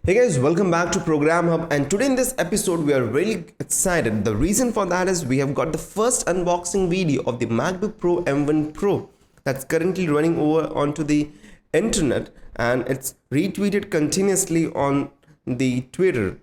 Hey guys, welcome back to ProgramHub, and today in this episode we are really excited. The reason for that is we have got the first unboxing video of the MacBook Pro M1 Pro that's currently running over onto the internet, and it's retweeted continuously on the Twitter.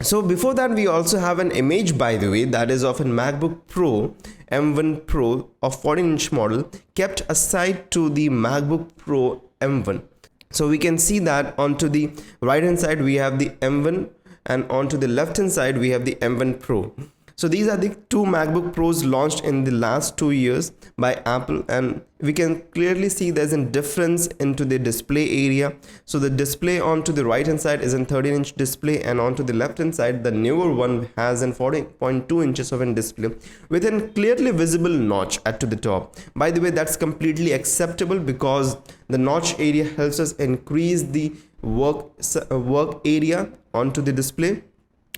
So before that, we also have an image, by the way, that is of a MacBook Pro M1 Pro of 14-inch model kept aside to the MacBook Pro M1. So we can see that onto the right hand side we have the M1 and onto the left hand side we have the M1 Pro. So these are the two MacBook Pros launched in the last 2 years by Apple, and we can clearly see there's a difference into the display area. So the display onto the right hand side is a 13-inch display, and onto the left hand side the newer one has a 14.2 inches of a display with a clearly visible notch at to the top. By the way, that's completely acceptable because the notch area helps us increase the work area onto the display.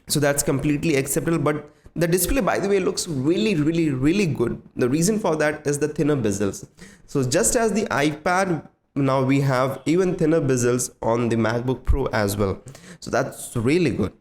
So that's completely acceptable, but the display, by the way, looks really good. The reason for that is the thinner bezels. So just as the iPad, now we have even thinner bezels on the MacBook Pro as well. So that's really good.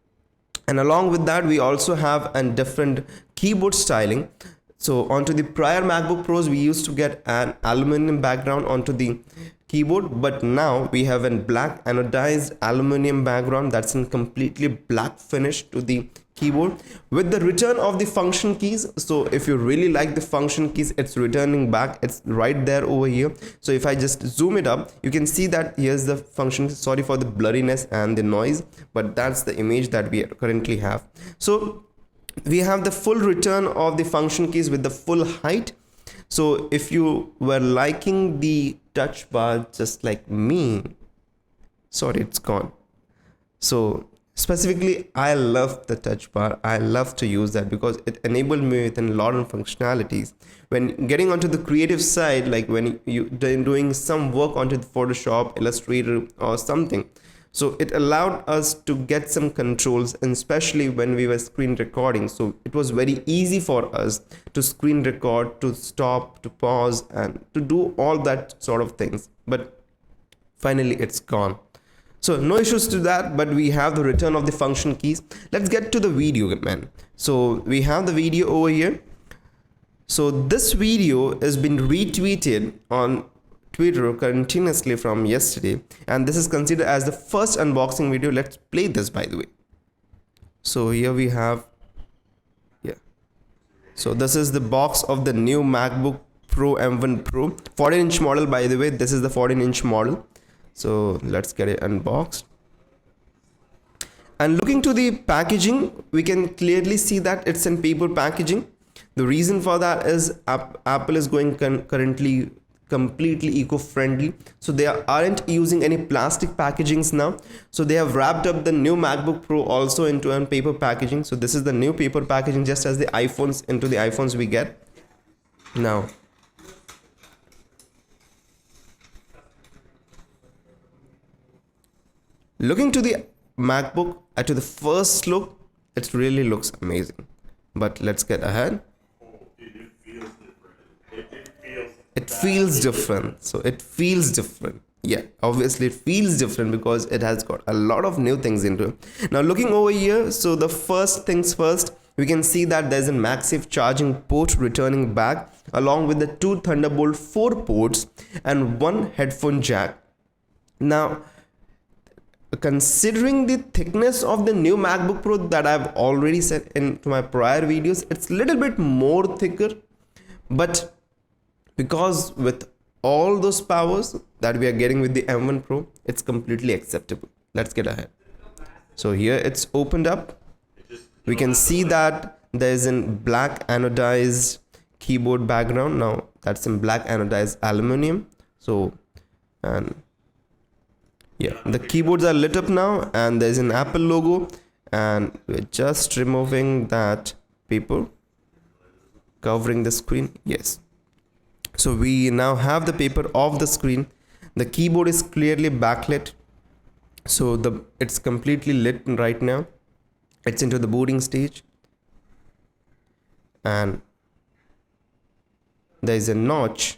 And along with that, we also have a different keyboard styling. So onto the prior MacBook Pros, we used to get an aluminum background onto the keyboard, but now we have a black anodized aluminum background that's in completely black finish to the keyboard with the return of the function keys. So if you really like the function keys, it's returning back. It's right there over here. So if I just zoom it up, you can see that here's the function. Sorry for the blurriness and the noise, but that's the image that we currently have. So we have the full return of the function keys with the full height. So if you were liking the touch bar just like me, sorry, it's gone. So specifically, I love the touch bar. I love to use that because it enabled me with a lot of functionalities. When getting onto the creative side, like when you doing some work onto the Photoshop, Illustrator or something, so it allowed us to get some controls, and especially when we were screen recording. So it was very easy for us to screen record, to stop, to pause, and to do all that sort of things. But finally, it's gone. So no issues to that, but we have the return of the function keys. Let's get to the video, man. So we have the video over here. So this video has been retweeted on Twitter continuously from yesterday, and this is considered as the first unboxing video. Let's play this, by the way. So here we have, so this is the box of the new MacBook Pro M1 Pro 14-inch model. By the way, this is the 14-inch model. So let's get it unboxed. And looking to the packaging, we can clearly see that it's in paper packaging. The reason for that is Apple is going currently completely eco-friendly. So they aren't using any plastic packagings now. So they have wrapped up the new MacBook Pro also into a paper packaging. So this is the new paper packaging, just as the iPhones into the iPhones we get now. Looking to the MacBook, to the first look, it really looks amazing. But let's get ahead. It feels different. So it feels different. Yeah, obviously it feels different because it has got a lot of new things into it. Now looking over here, so the first things first, we can see that there's a massive charging port returning back along with the two Thunderbolt 4 ports and one headphone jack. Now, considering the thickness of the new MacBook Pro that I've already said into my prior videos, it's a little bit more thicker, but because with all those powers that we are getting with the M1 Pro, it's completely acceptable. Let's get ahead. So here it's opened up. We can see that there's a black anodized keyboard background. Now that's in black anodized aluminum. So, and yeah, the keyboards are lit up now, and there's an Apple logo, and we're just removing that paper covering the screen. Yes. So we now have the paper off the screen. The keyboard is clearly backlit. So it's completely lit right now. It's into the booting stage. And there is a notch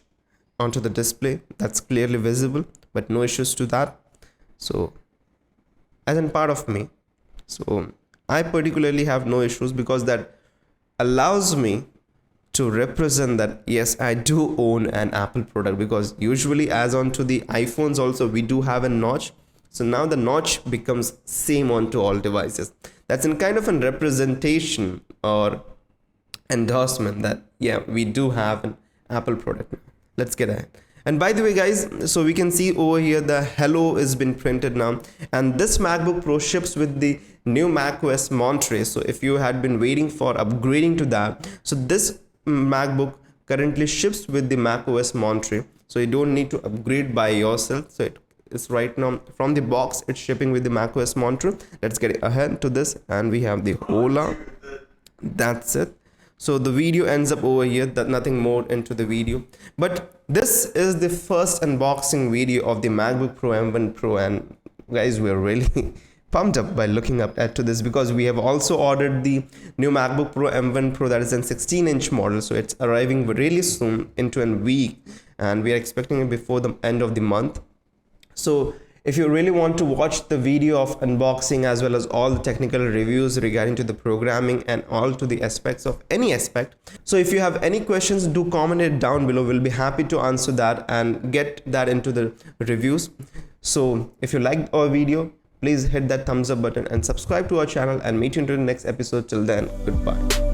onto the display that's clearly visible, but no issues to that. So as a part of me. So I particularly have no issues, because that allows me to represent that yes, I do own an Apple product, because usually as onto the iPhones also we do have a notch. So now the notch becomes same onto all devices. That's in kind of a representation or endorsement that yeah, we do have an Apple product. Let's get ahead. And by the way guys, so we can see over here the hello has been printed now, and this MacBook Pro ships with the new macOS Monterey. So if you had been waiting for upgrading to that, so this MacBook currently ships with the macOS Monterey, so you don't need to upgrade by yourself. So it is right now from the box, it's shipping with the macOS Monterey. Let's get ahead to this, and we have the hola. That's it. So the video ends up over here, that nothing more into the video. But this is the first unboxing video of the MacBook Pro M1 Pro, and guys, we're really pumped up by looking up to this, because we have also ordered the new MacBook Pro M1 Pro, that is a 16-inch model. So it's arriving really soon, into a week, and we are expecting it before the end of the month. So if you really want to watch the video of unboxing as well as all the technical reviews regarding to the programming and all to the aspects of any aspect, so if you have any questions, do comment it down below. We'll be happy to answer that and get that into the reviews. So if you liked our video, please hit that thumbs up button and subscribe to our channel, and meet you into the next episode. Till then, goodbye.